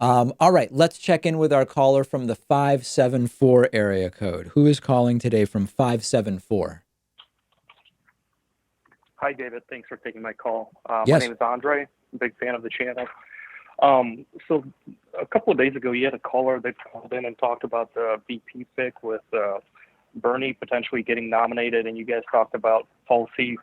All right, let's check in with our caller from the 574 area code. Who is calling today from 574? Hi, David. Thanks for taking my call. My Yes. name is Andre. I'm a big fan of the channel. So a couple of days ago, you had a caller that called in and talked about the VP pick with Bernie potentially getting nominated, and you guys talked about Tulsi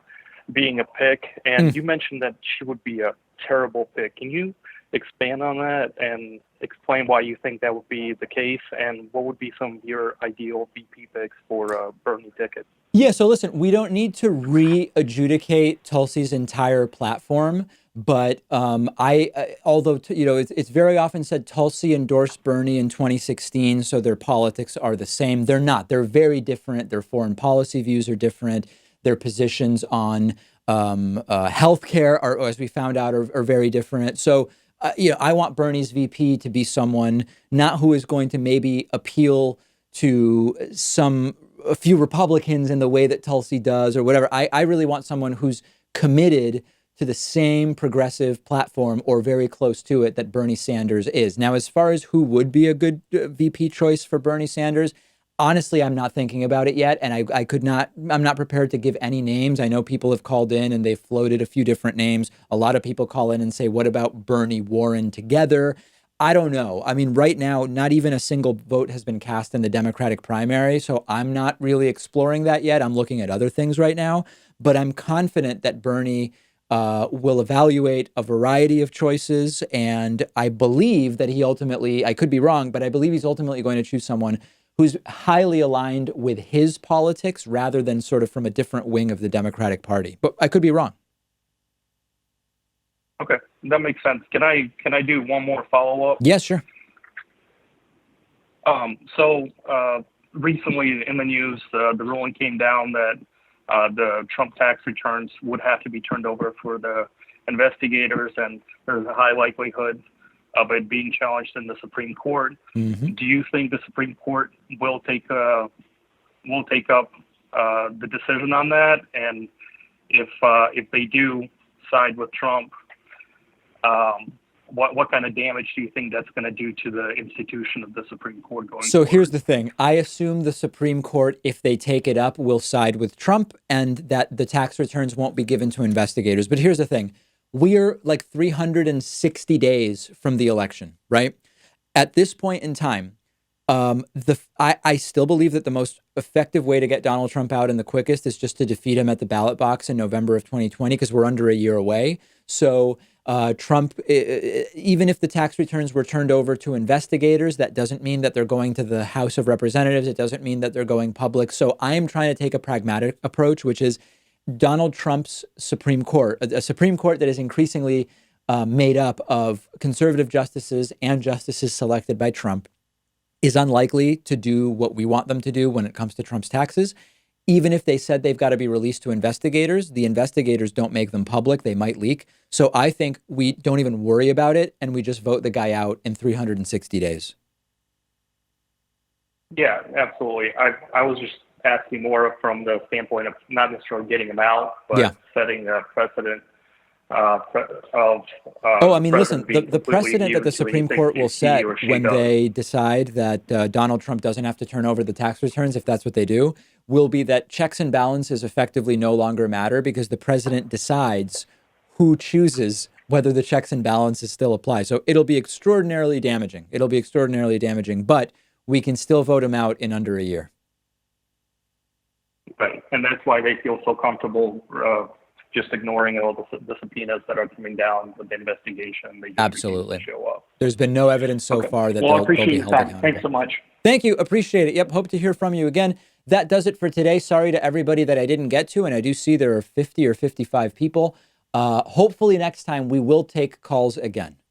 being a pick, and Mm. you mentioned that she would be a terrible pick. Can you expand on that and explain why you think that would be the case, and what would be some of your ideal VP picks for Bernie ticket? Yeah, so listen, we don't need to re-adjudicate Tulsi's entire platform, but although it's very often said Tulsi endorsed Bernie in 2016, so their politics are the same. They're not. They're very different. Their foreign policy views are different. Their positions on healthcare are, as we found out, are very different. So, I want Bernie's VP to be someone not who is going to maybe appeal to a few Republicans in the way that Tulsi does or whatever. I really want someone who's committed to the same progressive platform or very close to it that Bernie Sanders is. Now, as far as who would be a good VP choice for Bernie Sanders, honestly, I'm not thinking about it yet. And I'm not prepared to give any names. I know people have called in and they've floated a few different names. A lot of people call in and say, what about Bernie Warren together? I don't know. I mean, right now, not even a single vote has been cast in the Democratic primary. So I'm not really exploring that yet. I'm looking at other things right now. But I'm confident that Bernie will evaluate a variety of choices. And I believe that he ultimately, I could be wrong, but I believe he's ultimately going to choose someone who's highly aligned with his politics rather than sort of from a different wing of the Democratic Party. But I could be wrong. Okay, that makes sense. Can I do one more follow up? Yes, sure. Recently in the news, the ruling came down that the Trump tax returns would have to be turned over for the investigators, and there's a high likelihood of it being challenged in the Supreme Court. Mm-hmm. Do you think the Supreme Court will take up the decision on that? And if they do side with Trump, what kind of damage do you think that's going to do to the institution of the Supreme Court going So forward? here's the thing. I assume the Supreme Court, if they take it up, will side with Trump and that the tax returns won't be given to investigators. But here's the thing. We're like 360 days from the election, right? At this point in time, I still believe that the most effective way to get Donald Trump out and the quickest is just to defeat him at the ballot box in November of 2020, because we're under a year away. So Trump, even if the tax returns were turned over to investigators, that doesn't mean that they're going to the House of Representatives. It doesn't mean that they're going public. So I'm trying to take a pragmatic approach, which is Donald Trump's Supreme Court, a Supreme Court that is increasingly made up of conservative justices and justices selected by Trump, is unlikely to do what we want them to do when it comes to Trump's taxes. Even if they said they've got to be released to investigators, the investigators don't make them public. They might leak. So I think we don't even worry about it and we just vote the guy out in 360 days. Yeah, absolutely. I was just asking more from the standpoint of not necessarily getting him out, but Yeah. setting a precedent Oh, I mean, listen, president being the completely precedent that immune the to Supreme anything Court will he set or she when does. they decide that Donald Trump doesn't have to turn over the tax returns, if that's what they do, will be that checks and balances effectively no longer matter because the president decides who chooses whether the checks and balances still apply. So it'll be extraordinarily damaging. It'll be extraordinarily damaging, but we can still vote him out in under a year. Right, and that's why they feel so comfortable just ignoring all the subpoenas that are coming down with the investigation. They just refuse Absolutely. to show up. There's been no evidence so Okay. far that Well, I they'll appreciate be your held time. accountable. Thanks so much. Thank you. Appreciate it. Yep. Hope to hear from you again. That does it for today. Sorry to everybody that I didn't get to. And I do see there are 50 or 55 people. Hopefully next time we will take calls again.